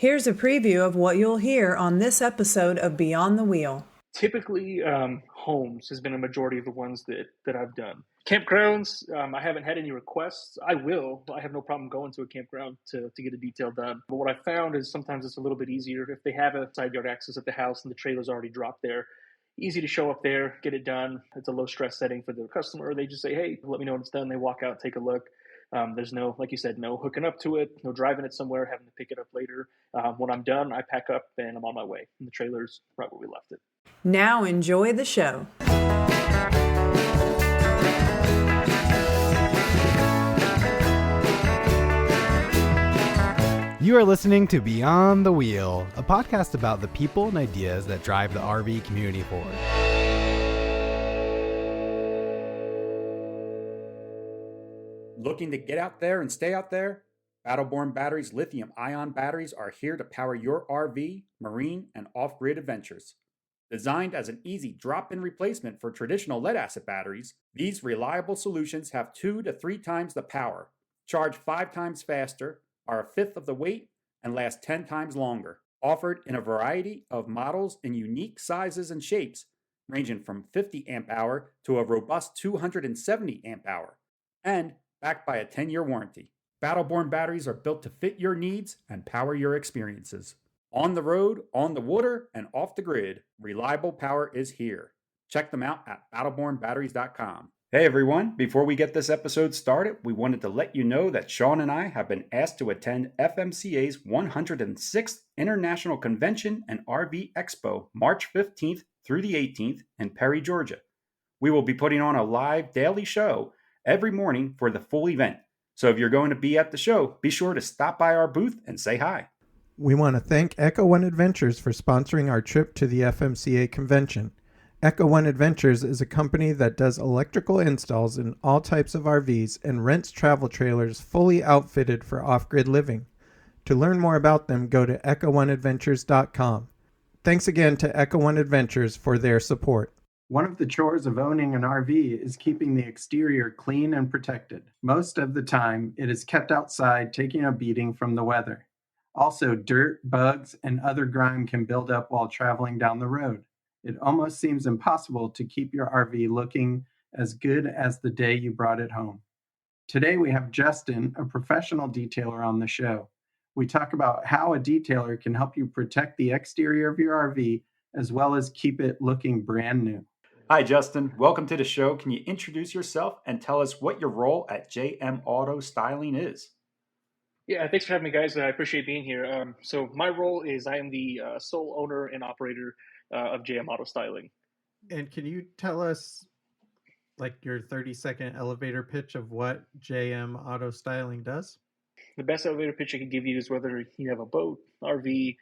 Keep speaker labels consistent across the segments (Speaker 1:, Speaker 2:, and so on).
Speaker 1: Here's a preview of what you'll hear on this episode of Beyond the Wheel.
Speaker 2: Typically, homes has been a majority of the ones that I've done. Campgrounds, I haven't had any requests. I will. I have no problem going to a campground to get a detail done. But what I found is sometimes it's a little bit easier if they have a side yard access at the house and the trailer's already dropped there. Easy to show up there, get it done. It's a low stress setting for the customer. They just say, hey, let me know when it's done. They walk out, take a look. There's no, like you said, no hooking up to it, no driving it somewhere, having to pick it up later. When I'm done, I pack up and I'm on my way. And the trailer's right where we left it.
Speaker 1: Now enjoy the show.
Speaker 3: You are listening to Beyond the Wheel, a podcast about the people and ideas that drive the RV community forward.
Speaker 4: Looking to get out there and stay out there? Battleborn Batteries lithium-ion batteries are here to power your RV, marine, and off-grid adventures. Designed as an easy drop-in replacement for traditional lead-acid batteries, these reliable solutions have 2 to 3 times the power, charge 5 times faster, are a fifth of the weight, and last 10 times longer. Offered in a variety of models in unique sizes and shapes, ranging from 50 amp hour to a robust 270 amp hour, and backed by a 10-year warranty. Battleborn batteries are built to fit your needs and power your experiences. On the road, on the water, and off the grid, reliable power is here. Check them out at battlebornbatteries.com. Hey everyone, before we get this episode started, we wanted to let you know that Sean and I have been asked to attend FMCA's 106th International Convention and RV Expo, March 15th through the 18th in Perry, Georgia. We will be putting on a live daily show every morning for the full event. So if you're going to be at the show, be sure to stop by our booth and say hi.
Speaker 5: We want to thank Echo One Adventures for sponsoring our trip to the FMCA convention. Echo One Adventures is a company that does electrical installs in all types of RVs and rents travel trailers fully outfitted for off-grid living. To learn more about them, go to EchoOneAdventures.com. Thanks again to Echo One Adventures for their support. One of the chores of owning an RV is keeping the exterior clean and protected. Most of the time, it is kept outside, taking a beating from the weather. Also, dirt, bugs, and other grime can build up while traveling down the road. It almost seems impossible to keep your RV looking as good as the day you brought it home. Today we have Justin, a professional detailer, on the show. We talk about how a detailer can help you protect the exterior of your RV as well as keep it looking brand new.
Speaker 4: Hi Justin, welcome to the show. Can you introduce yourself and tell us what your role at JM AutoStyling is?
Speaker 2: Yeah, thanks for having me, guys. I appreciate being here. So my role is I am the sole owner and operator of JM AutoStyling.
Speaker 5: And can you tell us like your 30-second elevator pitch of what JM AutoStyling does?
Speaker 2: The best elevator pitch I can give you is whether you have a boat, RV,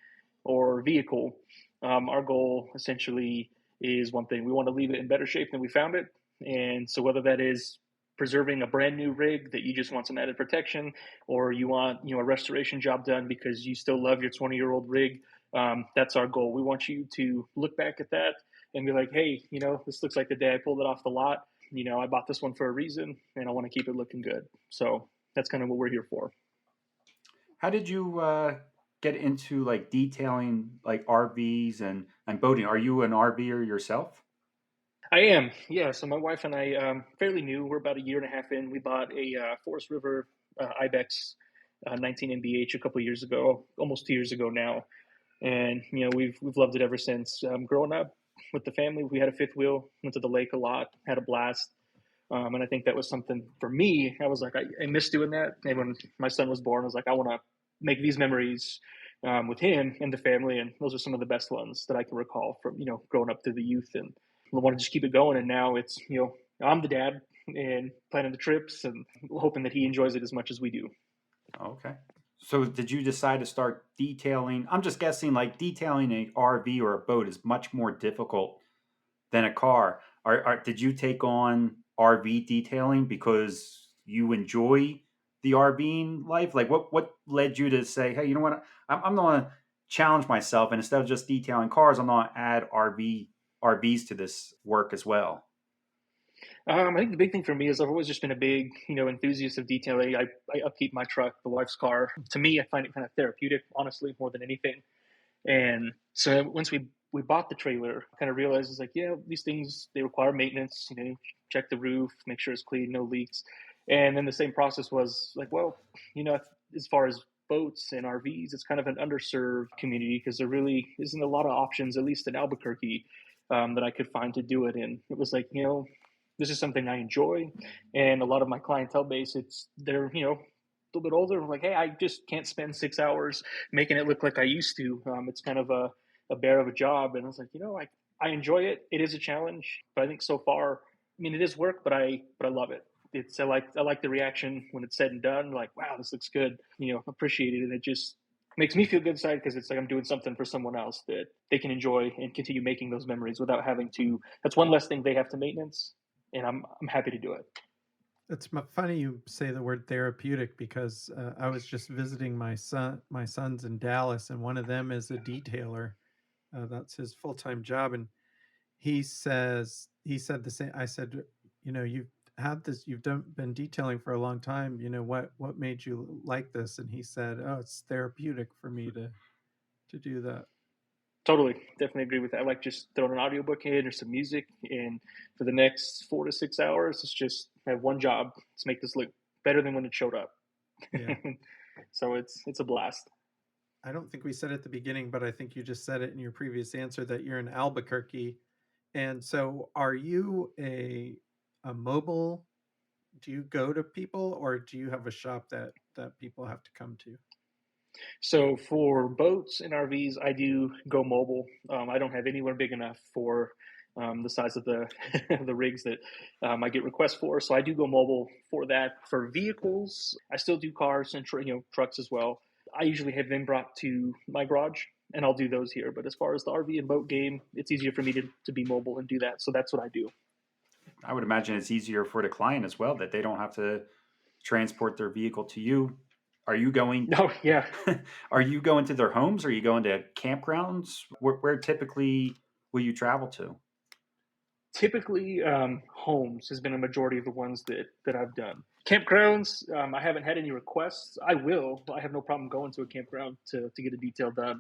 Speaker 2: or vehicle. Our goal essentially is one thing. We want to leave it in better shape than we found it. And so whether that is preserving a brand new rig that you just want some added protection, or you want a restoration job done because you still love your 20-year-old rig, that's our goal. We want you to look back at that and be like, hey, this looks like the day I pulled it off the lot. I bought this one for a reason and I want to keep it looking good. So that's kind of what we're here for.
Speaker 4: How did you get into like detailing like RVs and boating? Are you an RVer yourself?
Speaker 2: I am, yeah. So my wife and I, fairly new. We're about a year and a half in. We bought a Forest River Ibex 19 MBH a couple of years ago, almost 2 years ago now, and we've loved it ever since. Growing up with the family, we had a fifth wheel, went to the lake a lot, had a blast, and I think that was something for me. I was like, I miss doing that. And when my son was born, I was like, I want to make these memories with him and the family, and those are some of the best ones that I can recall from growing up through the youth, and I want to just keep it going. And now it's I'm the dad and planning the trips and hoping that he enjoys it as much as we do.
Speaker 4: Okay. So did you decide to start detailing? I'm just guessing like detailing an RV or a boat is much more difficult than a car. Did you take on RV detailing because you enjoy the RVing life? Like what led you to say, hey, you know what? I'm going to challenge myself, and instead of just detailing cars, I'm going to add RVs to this work as well.
Speaker 2: I think the big thing for me is I've always just been a big, enthusiast of detailing. I upkeep my truck, the wife's car. To me, I find it kind of therapeutic, honestly, more than anything. And so once we bought the trailer, I kind of realized it's like, yeah, these things, they require maintenance, check the roof, make sure it's clean, no leaks. And then the same process was like, well, as far as boats and RVs, it's kind of an underserved community because there really isn't a lot of options, at least in Albuquerque, that I could find to do it in. It was like, this is something I enjoy. And a lot of my clientele base, they're, a little bit older. Like, hey, I just can't spend 6 hours making it look like I used to. It's kind of a bear of a job. And I was like, I enjoy it. It is a challenge, but I think so far, I mean, it is work, but I love it. I like the reaction when it's said and done. Like, wow, this looks good. Appreciate it, and it just makes me feel good inside because it's like I'm doing something for someone else that they can enjoy and continue making those memories without having to. That's one less thing they have to maintenance, and I'm happy to do it.
Speaker 5: It's funny you say the word therapeutic because I was just visiting my sons in Dallas, and one of them is a detailer. That's his full-time job, and he said the same. I said, you've been detailing for a long time. What made you like this? And he said, oh, it's therapeutic for me to do that.
Speaker 2: Totally, definitely agree with that. I like just throwing an audiobook in or some music, and for the next 4 to 6 hours, it's just I have one job: to make this look better than when it showed up.
Speaker 5: Yeah.
Speaker 2: So it's a blast.
Speaker 5: I don't think we said at the beginning, but I think you just said it in your previous answer that you're in Albuquerque. And so are you a mobile? Do you go to people, or do you have a shop that people have to come to?
Speaker 2: So for boats and RVs, I do go mobile. I don't have anywhere big enough for the size of the the rigs that I get requests for. So I do go mobile for that. For vehicles, I still do cars and trucks as well. I usually have them brought to my garage, and I'll do those here. But as far as the RV and boat game, it's easier for me to be mobile and do that. So that's what I do.
Speaker 4: I would imagine it's easier for the client as well, that they don't have to transport their vehicle to you. Are you going?
Speaker 2: Oh, yeah.
Speaker 4: Are you going to their homes? Are you going to campgrounds? Where typically will you travel to?
Speaker 2: Typically, homes has been a majority of the ones that I've done. Campgrounds, I haven't had any requests. I will. I have no problem going to a campground to get a detail done.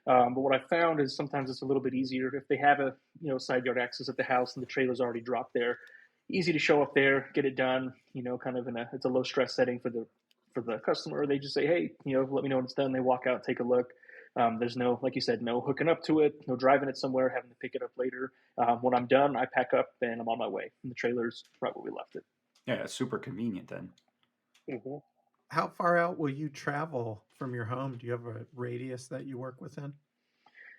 Speaker 2: But what I found is sometimes it's a little bit easier if they have a side yard access at the house and the trailer's already dropped there. Easy to show up there, get it done. Kind of it's a low stress setting for the customer. They just say, hey, let me know when it's done. They walk out, take a look. There's no, like you said, no hooking up to it, no driving it somewhere, having to pick it up later. When I'm done, I pack up and I'm on my way. And the trailer's right where we left it.
Speaker 4: Yeah, it's super convenient then.
Speaker 2: Mm-hmm.
Speaker 5: How far out will you travel from your home? Do you have a radius that you work within?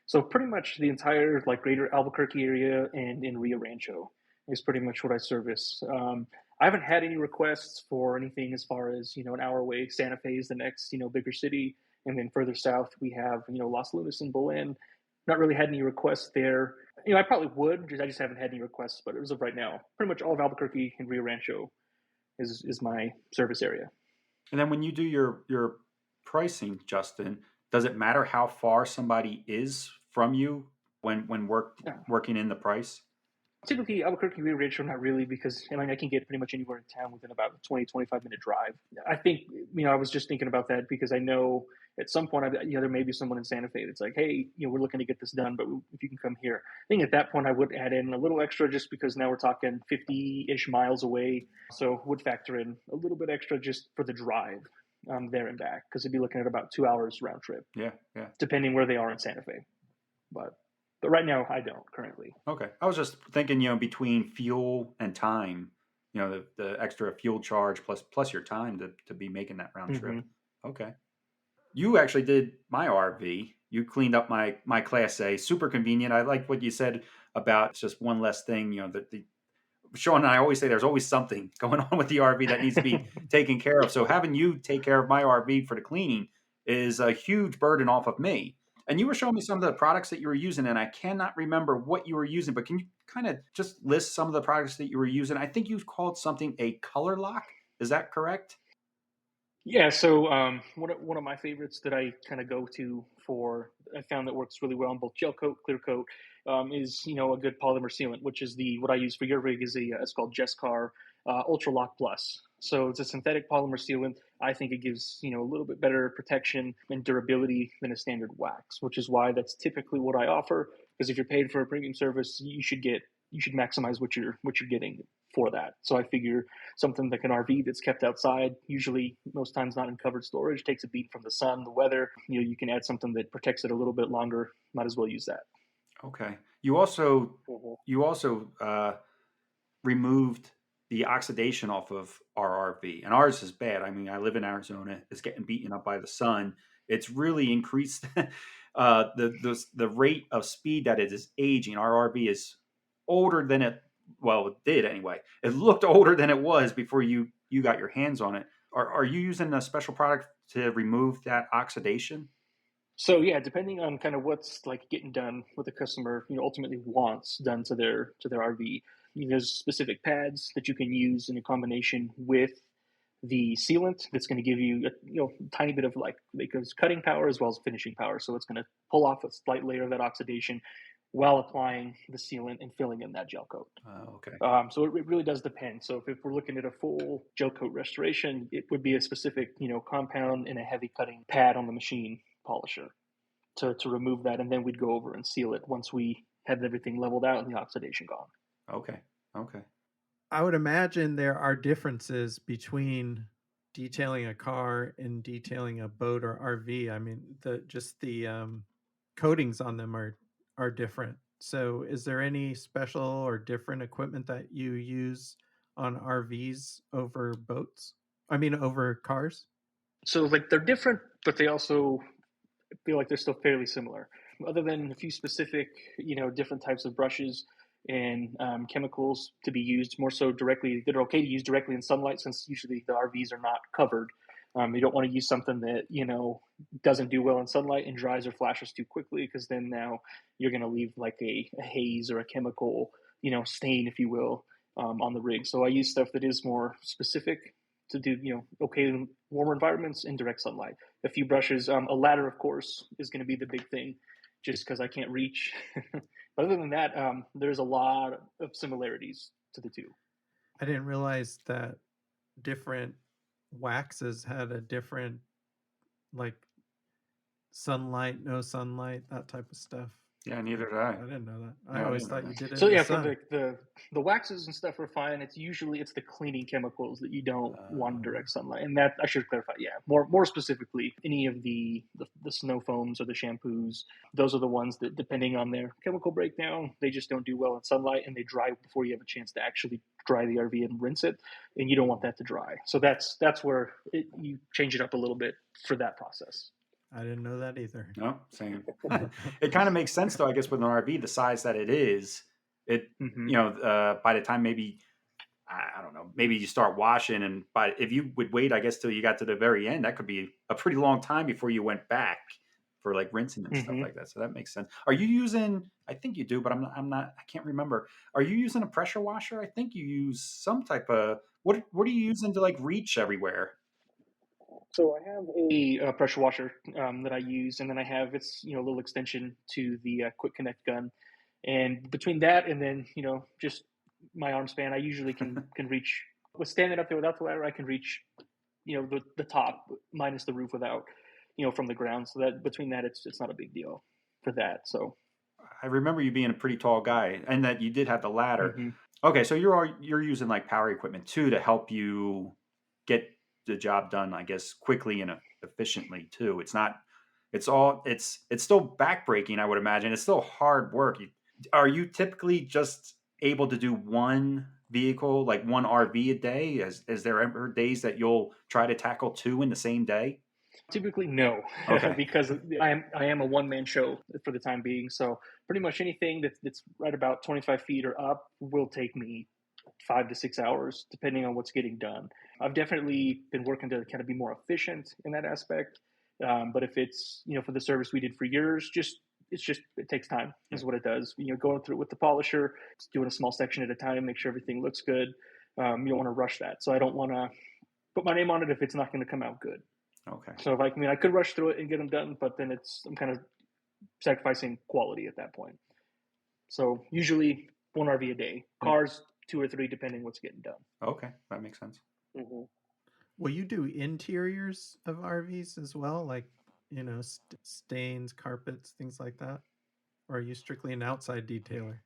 Speaker 2: So pretty much the entire greater Albuquerque area and in Rio Rancho is pretty much what I service. I haven't had any requests for anything as far as an hour away. Santa Fe is the next bigger city, and then further south we have Los Lunas and Belen. Not really had any requests there. I probably would. I just haven't had any requests. But as of right now, pretty much all of Albuquerque and Rio Rancho is my service area.
Speaker 4: And then when you do your pricing, Justin, does it matter how far somebody is from you when working in the price?
Speaker 2: Typically, Albuquerque, Rio Rancho, not really, because I can get pretty much anywhere in town within about a 20, 25-minute drive. I think, I was just thinking about that because I know at some point, there may be someone in Santa Fe that's like, hey, we're looking to get this done, but if you can come here. I think at that point, I would add in a little extra just because now we're talking 50-ish miles away. So would factor in a little bit extra just for the drive there and back, because it'd be looking at about 2 hours round trip.
Speaker 4: Yeah.
Speaker 2: Depending where they are in Santa Fe. But right now, I don't currently.
Speaker 4: Okay. I was just thinking, between fuel and time, the extra fuel charge plus your time to be making that round trip. Mm-hmm. Okay. You actually did my RV. You cleaned up my Class A. Super convenient. I like what you said about it's just one less thing. Sean and I always say there's always something going on with the RV that needs to be taken care of. So having you take care of my RV for the cleaning is a huge burden off of me. And you were showing me some of the products that you were using, and I cannot remember what you were using, but can you kind of just list some of the products that you were using? I think you called something a color lock. Is that correct?
Speaker 2: Yeah, so one of my favorites that I kind of go to for I found that works really well on both gel coat, clear coat, is a good polymer sealant, which is the what I use for your rig is it's called Jescar Ultra Lock Plus. So it's a synthetic polymer sealant. I think it gives a little bit better protection and durability than a standard wax, which is why that's typically what I offer. Because if you're paid for a premium service, you should maximize what you're getting for that. So I figure something like an RV that's kept outside, usually most times not in covered storage, takes a beat from the sun, the weather. You can add something that protects it a little bit longer. Might as well use that.
Speaker 4: Okay. You also
Speaker 2: Mhm.
Speaker 4: removed the oxidation off of our RV, and ours is bad. I mean, I live in Arizona. It's getting beaten up by the sun. It's really increased the rate of speed that it is aging. Our RV is older than it. Well, it did anyway. It looked older than it was before you got your hands on it. Are you using a special product to remove that oxidation?
Speaker 2: So yeah, depending on kind of what's like getting done, what the customer ultimately wants done to their RV, there's specific pads that you can use in a combination with the sealant that's going to give you a tiny bit of like cutting power as well as finishing power. So it's going to pull off a slight layer of that oxidation while applying the sealant and filling in that gel coat.
Speaker 4: Okay.
Speaker 2: So it really does depend. So if we're looking at a full gel coat restoration, it would be a specific compound and a heavy cutting pad on the machine polisher to remove that, and then we'd go over and seal it once we had everything leveled out and the oxidation gone.
Speaker 4: Okay. Okay.
Speaker 5: I would imagine there are differences between detailing a car and detailing a boat or RV. I mean, the coatings on them are different. So, is there any special or different equipment that you use on RVs over boats? I mean, over cars?
Speaker 2: So like they're different, but they also feel like they're still fairly similar. Other than a few specific, different types of brushes and chemicals to be used more so directly, that are okay to use directly in sunlight, since usually the RVs are not covered. You don't want to use something that doesn't do well in sunlight and dries or flashes too quickly, because then now you're going to leave like a haze or a chemical stain, if you will, on the rig. So I use stuff that is more specific to do okay in warmer environments in direct sunlight. A few brushes, a ladder of course is going to be the big thing, just because I can't reach. But other than that, there's a lot of similarities to the two.
Speaker 5: I didn't realize that different waxes had a different, like, sunlight, no sunlight, that type of stuff.
Speaker 4: Yeah, neither did
Speaker 5: I
Speaker 4: I.
Speaker 5: didn't know that.
Speaker 4: No,
Speaker 5: I
Speaker 4: I
Speaker 5: always
Speaker 4: didn't
Speaker 5: thought
Speaker 4: know
Speaker 5: you
Speaker 4: that.
Speaker 5: did it
Speaker 2: So
Speaker 5: in the
Speaker 2: yeah, for
Speaker 5: sun.
Speaker 2: the waxes and stuff are fine. It's usually the cleaning chemicals that you don't want in
Speaker 4: Uh,
Speaker 2: direct sunlight, and that I should clarify. Yeah, more specifically, any of the snow foams or the shampoos, those are the ones that, depending on their chemical breakdown, they just don't do well in sunlight, and they dry before you have a chance to actually dry the RV and rinse it, and you don't want that to dry. So that's where you change it up a little bit for that process.
Speaker 5: I didn't know that either.
Speaker 4: no, same. It kind of makes sense though, I guess, with an RV, the size that it is. It
Speaker 2: Mm-hmm.
Speaker 4: by the time maybe I don't know, maybe you start washing, and but if you would wait, I guess till you got to the very end, that could be a pretty long time before you went back for like rinsing and stuff
Speaker 2: Mm-hmm.
Speaker 4: like that. So that makes sense. Are you using? I think you do, but I'm not. I can't remember. Are you using a pressure washer? I think you use some type of what are you using to like reach everywhere?
Speaker 2: So I have a pressure washer that I use, and then I have its a little extension to the quick connect gun, and between that and then just my arm span, I usually can reach with standing up there without the ladder. I can reach the top minus the roof without from the ground. So that between that, it's not a big deal for that. So
Speaker 4: I remember you being a pretty tall guy, and that you did have the ladder.
Speaker 2: hmm
Speaker 4: Okay, so you're using like power equipment too to help you get the job done, I guess, quickly and efficiently too. It's not. It's still backbreaking, I would imagine. It's still hard work. Are you typically just able to do one vehicle, like one RV a day? Is there ever days that you'll try to tackle two in the same day?
Speaker 2: typically no,
Speaker 4: Okay.
Speaker 2: because I am a one man show for the time being. So pretty much anything that's right about 25 feet or up will take me 5 to 6 hours, depending on what's getting done. I've definitely been working to kind of be more efficient in that aspect. But if it's for the service we did for years, it takes time,
Speaker 4: Yeah.
Speaker 2: is what it does. Going through it with the polisher, doing a small section at a time, make sure everything looks good. You don't want to rush that, so I don't want to put my name on it if it's not going to come out good.
Speaker 4: Okay.
Speaker 2: So if I could rush through it and get them done, but then I'm kind of sacrificing quality at that point. So usually 1 RV a day, cars 2 or 3, depending what's getting done.
Speaker 4: Okay, that makes sense.
Speaker 2: Mm-hmm.
Speaker 5: Will you do interiors of RVs as well? Like, stains, carpets, things like that? Or are you strictly an outside detailer?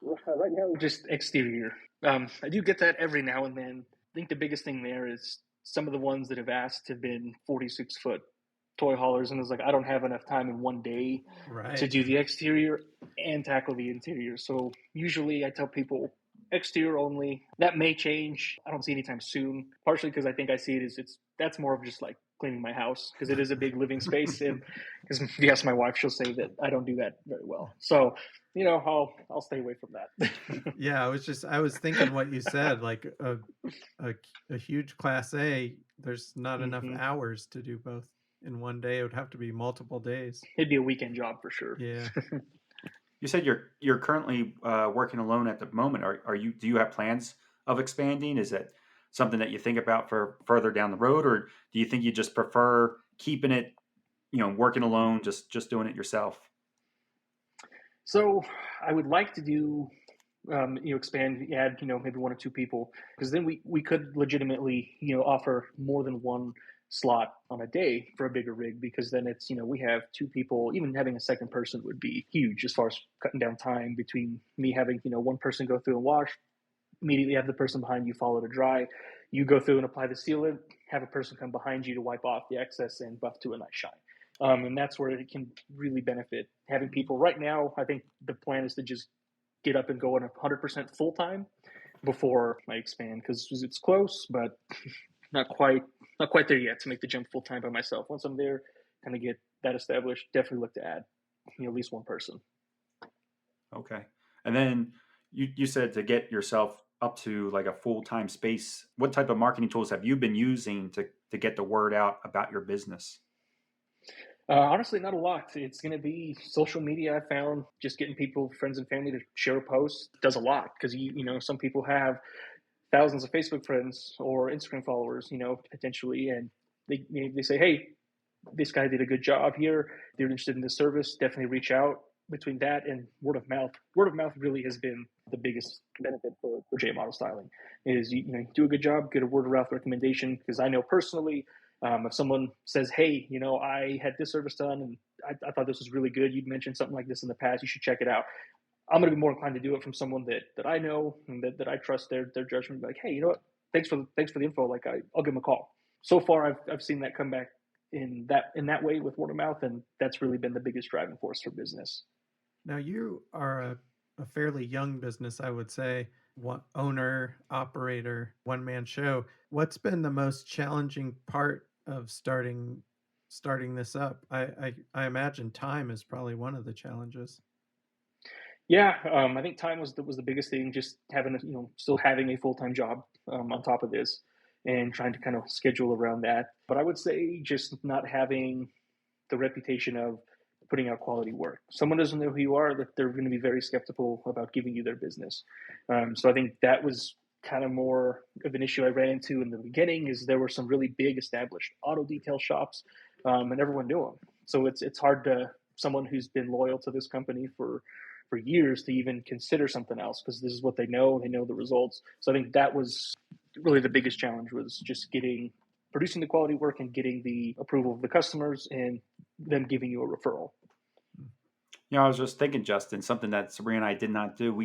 Speaker 2: Right now, just exterior. I do get that every now and then. I think the biggest thing there is some of the ones that have asked have been 46-foot toy haulers, and it's like I don't have enough time in one day to do the exterior and tackle the interior. So usually I tell people exterior only. That may change. I don't see anytime soon, partially because I think I see it as that's more of just like cleaning my house, because it is a big living space, and because if you ask my wife, she'll say that I don't do that very well. So I'll stay away from that.
Speaker 5: Yeah, I was thinking what you said, like a huge Class A, there's not enough hours to do both in one day. It would have to be multiple days.
Speaker 2: It'd be a weekend job for sure.
Speaker 5: Yeah.
Speaker 4: You said you're currently working alone at the moment. Do you have plans of expanding? Is that something that you think about for further down the road, or do you think you just prefer keeping it, working alone, just doing it yourself?
Speaker 2: So I would like to do, expand, add, maybe 1 or 2 people, because then we could legitimately, offer more than one slot on a day for a bigger rig, because then it's, we have 2 people. Even having a second person would be huge as far as cutting down time between me having, one person go through and wash, immediately have the person behind you follow to dry, you go through and apply the sealant, have a person come behind you to wipe off the excess and buff to a nice shine. And that's where it can really benefit having people. Right now, I think the plan is to just get up and go on 100% full time before I expand, because it's close, but not quite there yet to make the jump full time by myself. Once I'm there, kind of get that established, definitely look to add at least 1 person.
Speaker 4: Okay, and then you said to get yourself up to like a full-time space. What type of marketing tools have you been using to get the word out about your business?
Speaker 2: Honestly, not a lot. It's going to be social media. I found just getting people, friends and family, to share a post does a lot, because some people have thousands of Facebook friends or Instagram followers, potentially, and they say, hey, this guy did a good job here. They're interested in this service. Definitely reach out. Between that and word of mouth really has been the biggest benefit for JM AutoStyling. Is you do a good job, get a word of mouth recommendation, because I know personally, if someone says, hey, I had this service done and I thought this was really good, you'd mentioned something like this in the past, you should check it out, I'm going to be more inclined to do it from someone that I know and that I trust their judgment. Like, hey, you know what? Thanks for the info. Like, I'll give them a call. So far, I've seen that come back in that way with word of mouth, and that's really been the biggest driving force for business.
Speaker 5: Now, you are a fairly young business, I would say. One owner, operator, one-man show. What's been the most challenging part of starting this up? I imagine time is probably one of the challenges.
Speaker 2: Yeah, I think time was the biggest thing. Just having still having a full-time job on top of this, and trying to kind of schedule around that. But I would say just not having the reputation of putting out quality work. Someone doesn't know who you are, that they're going to be very skeptical about giving you their business. So I think that was kind of more of an issue I ran into in the beginning. Is there were some really big established auto detail shops, and everyone knew them. So it's hard to someone who's been loyal to this company for years to even consider something else, because this is what they know the results. So I think that was really the biggest challenge, was just producing the quality work and getting the approval of the customers and them giving you a referral.
Speaker 4: I was just thinking, Justin, something that Sabrina and I did not do.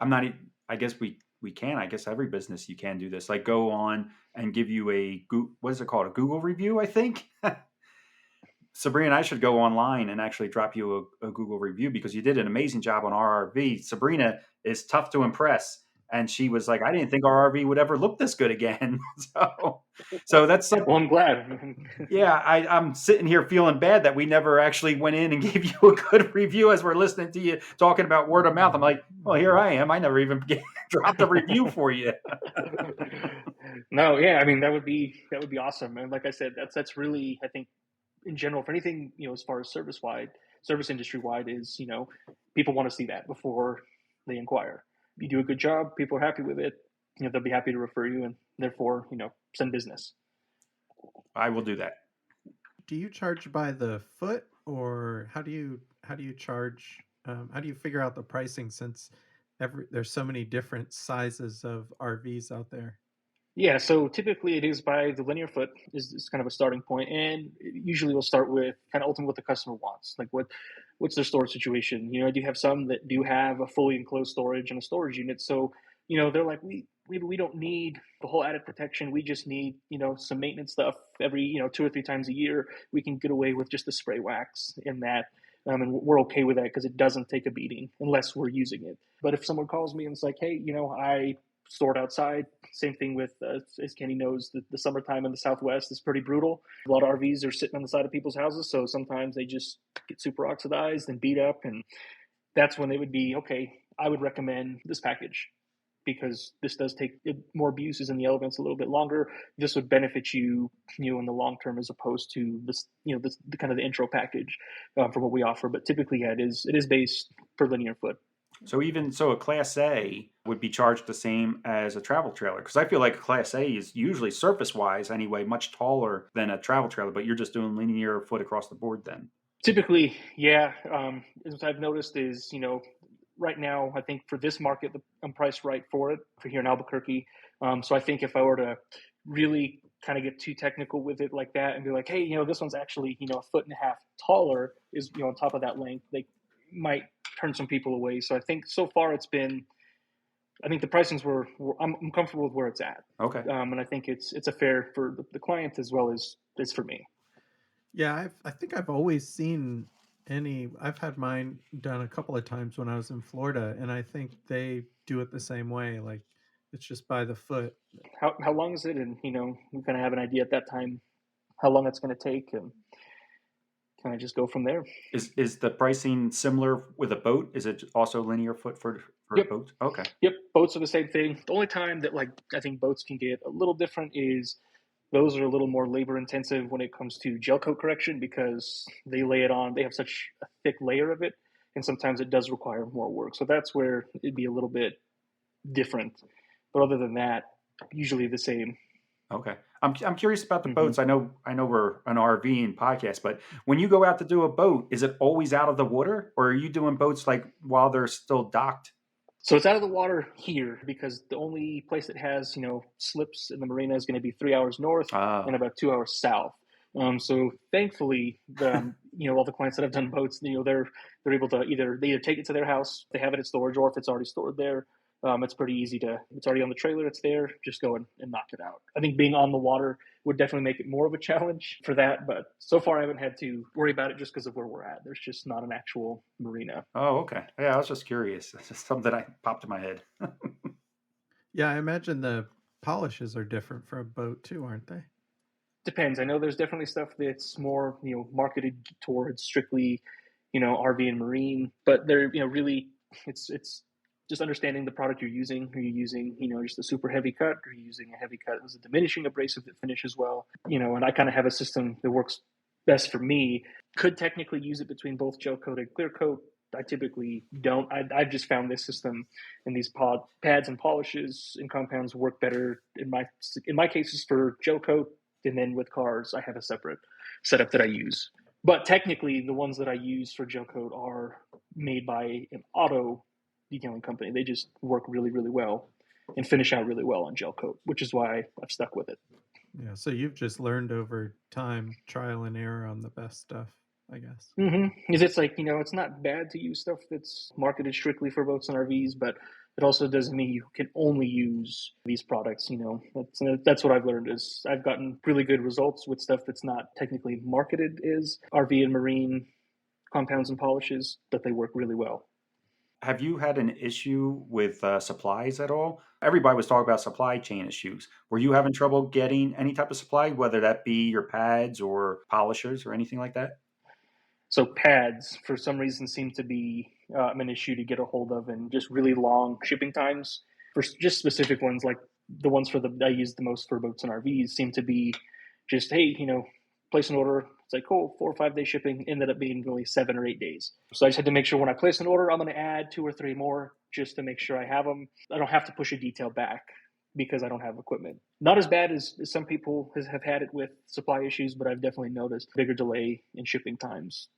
Speaker 4: I guess we can. I guess every business you can do this. Like, go on and give you what is it called? A Google review, I think. Sabrina and I should go online and actually drop you a Google review, because you did an amazing job on our RV. Sabrina is tough to impress. And she was like, I didn't think our RV would ever look this good again. So that's something.
Speaker 2: Well, I'm glad.
Speaker 4: Yeah, I'm sitting here feeling bad that we never actually went in and gave you a good review as we're listening to you talking about word of mouth. I'm like, well, here I am. I never even dropped a review for you.
Speaker 2: No, yeah, I mean, that would be awesome. And like I said, that's really, I think, in general, for anything, as far as service industry wide, is, people want to see that before they inquire. You do a good job, people are happy with it, they'll be happy to refer you, and therefore, send business.
Speaker 4: I will do that.
Speaker 5: Do you charge by the foot, or how do you charge? How do you figure out the pricing since there's so many different sizes of RVs out there?
Speaker 2: Yeah, so typically it is by the linear foot is kind of a starting point, and usually we'll start with kind of ultimately what the customer wants, like what's their storage situation. I do have some that do have a fully enclosed storage and a storage unit, so they're like we don't need the whole added protection. We just need some maintenance stuff every 2 or 3 times a year. We can get away with just the spray wax in that. And we're okay with that because it doesn't take a beating unless we're using it. But if someone calls me and it's like, hey, I stored outside. Same thing with, as Kenny knows, the summertime in the Southwest is pretty brutal. A lot of RVs are sitting on the side of people's houses, so sometimes they just get super oxidized and beat up, and that's when they would be, okay, I would recommend this package because this does take more abuses in the elements a little bit longer. This would benefit you, in the long term as opposed to this, the kind of the intro package for what we offer. But typically, yeah, it is based per linear foot.
Speaker 4: So even so, a Class A would be charged the same as a travel trailer, because I feel like a Class A is usually surface-wise anyway much taller than a travel trailer, but you're just doing linear foot across the board then.
Speaker 2: Typically, yeah. What I've noticed is, right now, I think for this market, I'm priced right for it for here in Albuquerque. So I think if I were to really kind of get too technical with it like that and be like, hey, this one's actually, 1.5 feet taller is, on top of that length, they might turn some people away. So I think so far I think the pricings I'm comfortable with where it's at.
Speaker 4: Okay.
Speaker 2: And I think it's a fair for the client as well as for me.
Speaker 5: Yeah, I think I've always seen I've had mine done a couple of times when I was in Florida, and I think they do it the same way. Like it's just by the foot.
Speaker 2: How long is it? And, we kind of have an idea at that time how long it's going to take, and kind of just go from there.
Speaker 4: Is the pricing similar with a boat? Is it also linear foot for
Speaker 2: Yep.
Speaker 4: boats? Okay.
Speaker 2: Yep, boats are the same thing. The only time that I think boats can get a little different is those are a little more labor intensive when it comes to gel coat correction because they lay it on. They have such a thick layer of it, and sometimes it does require more work. So that's where it'd be a little bit different. But other than that, usually the same.
Speaker 4: Okay. I'm curious about the boats. I know we're an RV podcast, but when you go out to do a boat, is it always out of the water, or are you doing boats like while they're still docked?
Speaker 2: So it's out of the water here because the only place that has, slips in the marina is going to be 3 hours north and about 2 hours south. So thankfully, all the clients that have done boats, they're able to either take it to their house, they have it in storage, or if it's already stored there, it's pretty easy it's already on the trailer, it's there, just go and knock it out. I think being on the water would definitely make it more of a challenge for that, but so far I haven't had to worry about it just because of where we're at. There's just not an actual marina.
Speaker 4: Oh, okay. Yeah, I was just curious. It's just something that popped in my head.
Speaker 5: Yeah, I imagine the polishes are different for a boat too, aren't they?
Speaker 2: Depends. I know there's definitely stuff that's more, marketed towards strictly, RV and marine, but they're, really, it's just understanding the product you're using. Are you using, just a super heavy cut? Are you using a heavy cut with a diminishing abrasive that finishes well? And I kind of have a system that works best for me. Could technically use it between both gel coat and clear coat. I typically don't. I've just found this system and these pads and polishes and compounds work better in my cases for gel coat. And then with cars, I have a separate setup that I use. But technically, the ones that I use for gel coat are made by an auto detailing company. They just work really, really well and finish out really well on gel coat, which is why I've stuck with it.
Speaker 5: Yeah, so you've just learned over time, trial and error on the best stuff, I guess.
Speaker 2: Mm-hmm. Because it's like, it's not bad to use stuff that's marketed strictly for boats and RVs, but it also doesn't mean you can only use these products. That's what I've learned is I've gotten really good results with stuff that's not technically marketed as RV and marine compounds and polishes, but they work really well.
Speaker 4: Have you had an issue with supplies at all? Everybody was talking about supply chain issues. Were you having trouble getting any type of supply, whether that be your pads or polishers or anything like that?
Speaker 2: So pads, for some reason, seem to be an issue to get a hold of, and just really long shipping times for just specific ones, like the ones I use the most for boats and RVs, seem to be just, hey, place an order. It's like, cool, 4 or 5 day shipping ended up being only 7 or 8 days. So I just had to make sure when I place an order, I'm going to add 2 or 3 more just to make sure I have them. I don't have to push a detail back because I don't have equipment. Not as bad as some people have had it with supply issues, but I've definitely noticed bigger delay in shipping times.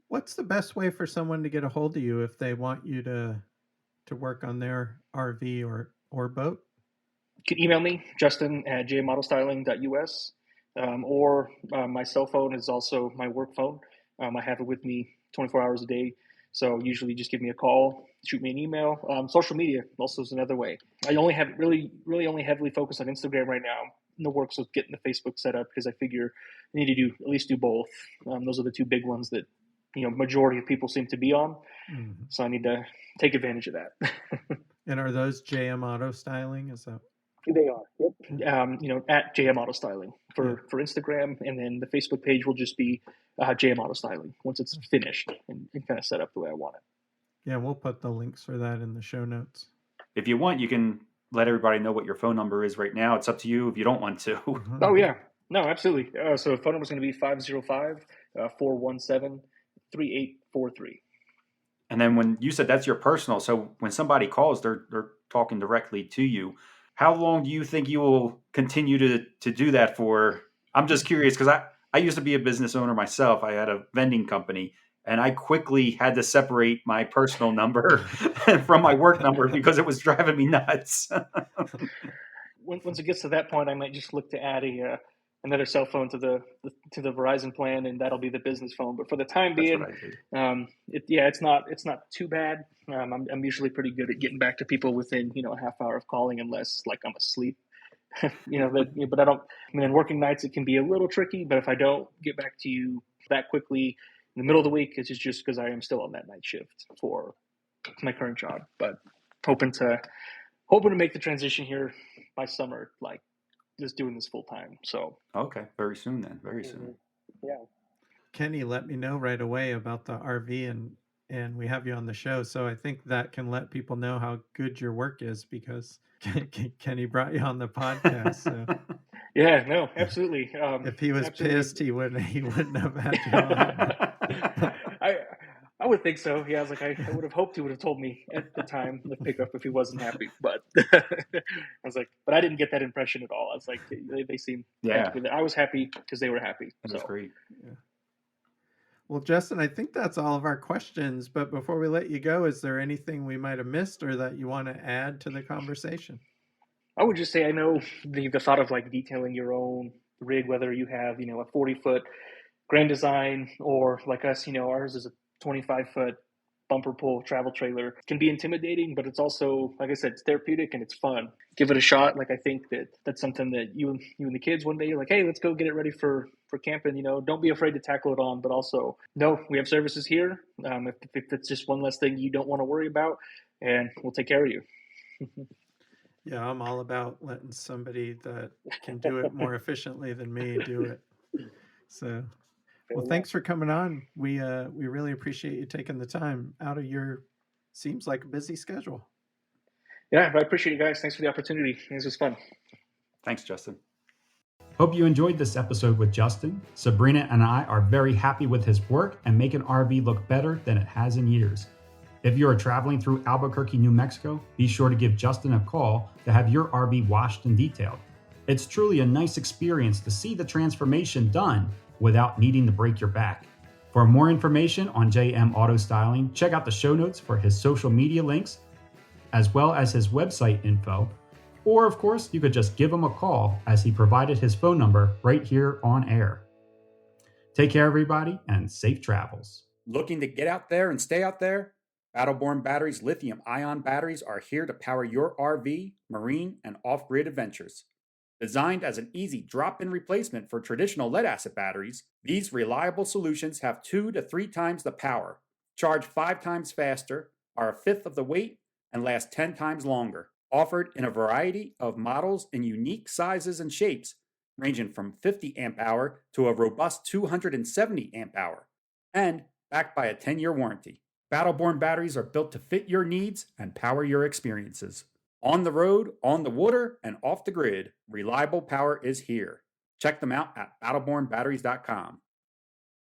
Speaker 5: What's the best way for someone to get a hold of you if they want you to work on their RV or boat?
Speaker 2: You can email me, Justin at JM AutoStyling.us, or my cell phone is also my work phone. I have it with me 24 hours a day. So usually just give me a call, shoot me an email. Social media also is another way. I only have really only heavily focused on Instagram right now. In the works of getting the Facebook set up because I figure I need to at least do both. Those are the two big ones that majority of people seem to be on. Mm-hmm. So I need to take advantage of that.
Speaker 5: And are those JM AutoStyling? Is that?
Speaker 2: They are. Yep. At JM AutoStyling for Instagram, and then the Facebook page will just be JM AutoStyling once it's finished and kind of set up the way I want it.
Speaker 5: Yeah, we'll put the links for that in the show notes.
Speaker 4: If you want, you can let everybody know what your phone number is right now. It's up to you if you don't want to.
Speaker 2: Mm-hmm. Oh, yeah. No, absolutely. So the phone number is going to be 505-417-3843.
Speaker 4: And then when you said that's your personal, so when somebody calls, they're talking directly to you. How long do you think you will continue to do that for? I'm just curious because I used to be a business owner myself. I had a vending company, and I quickly had to separate my personal number from my work number because it was driving me nuts.
Speaker 2: Once it gets to that point, I might just look to add another cell phone to the Verizon plan, and that'll be the business phone. But for the time being, it's not too bad. I'm usually pretty good at getting back to people within a half hour of calling, unless like I'm asleep. But I don't. I mean, in working nights it can be a little tricky. But if I don't get back to you that quickly in the middle of the week, it's just because I am still on that night shift for my current job. But hoping to make the transition here by summer, like just doing this full time. So
Speaker 4: okay, very soon then. Very soon.
Speaker 2: Yeah.
Speaker 5: Kenny let me know right away about the RV and we have you on the show. So I think that can let people know how good your work is because Kenny brought you on the podcast. So.
Speaker 2: Yeah, no, absolutely.
Speaker 5: If he was pissed, he wouldn't have had you on.
Speaker 2: I would think so. Yeah, I was like, I would have hoped he would have told me at the time the pickup if he wasn't happy. But I was like, but I didn't get that impression at all. I was like, they seemed happy. I was happy because they were happy.
Speaker 4: That's great.
Speaker 5: Yeah. Well, Justin, I think that's all of our questions. But before we let you go, is there anything we might have missed or that you want to add to the conversation?
Speaker 2: I would just say I know the thought of like detailing your own rig, whether you have a 40-foot Grand Design or like us, ours is a 25-foot bumper pull travel trailer, can be intimidating, but it's also, like I said, it's therapeutic and it's fun. Give it a shot. Like I think that's something that you and the kids one day you're like, hey, let's go get it ready for camping. Don't be afraid to tackle it on, but also no, we have services here. If it's just one less thing you don't want to worry about, and we'll take care of you.
Speaker 5: Yeah, I'm all about letting somebody that can do it more efficiently than me do it. So, well, thanks for coming on. We really appreciate you taking the time out of your seems like a busy schedule.
Speaker 2: Yeah, I appreciate you guys. Thanks for the opportunity. This was fun.
Speaker 4: Thanks, Justin. Hope you enjoyed this episode with Justin. Sabrina and I are very happy with his work and make an RV look better than it has in years. If you are traveling through Albuquerque, New Mexico, be sure to give Justin a call to have your RV washed and detailed. It's truly a nice experience to see the transformation done without needing to break your back. For more information on JM AutoStyling, check out the show notes for his social media links, as well as his website info. Or, of course, you could just give him a call as he provided his phone number right here on air. Take care, everybody, and safe travels. Looking to get out there and stay out there? Battleborn Batteries lithium-ion batteries are here to power your RV, marine, and off-grid adventures. Designed as an easy drop-in replacement for traditional lead-acid batteries, these reliable solutions have 2 to 3 times the power, charge 5 times faster, are a fifth of the weight, and last 10 times longer. Offered in a variety of models in unique sizes and shapes, ranging from 50 amp hour to a robust 270 amp hour, and backed by a 10-year warranty. Battleborn batteries are built to fit your needs and power your experiences. On the road, on the water, and off the grid, reliable power is here. Check them out at battlebornbatteries.com.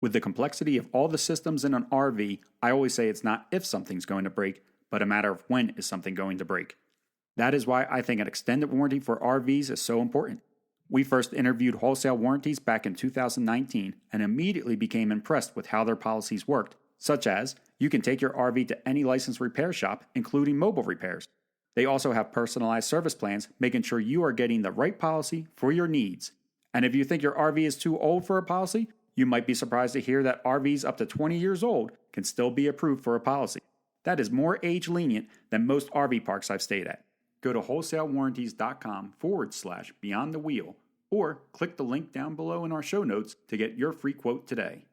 Speaker 4: With the complexity of all the systems in an RV, I always say it's not if something's going to break, but a matter of when is something going to break. That is why I think an extended warranty for RVs is so important. We first interviewed wholesale warranties back in 2019 and immediately became impressed with how their policies worked, such as you can take your RV to any licensed repair shop, including mobile repairs. They also have personalized service plans, making sure you are getting the right policy for your needs. And if you think your RV is too old for a policy, you might be surprised to hear that RVs up to 20 years old can still be approved for a policy. That is more age lenient than most RV parks I've stayed at. Go to wholesalewarranties.com/beyond the wheel or click the link down below in our show notes to get your free quote today.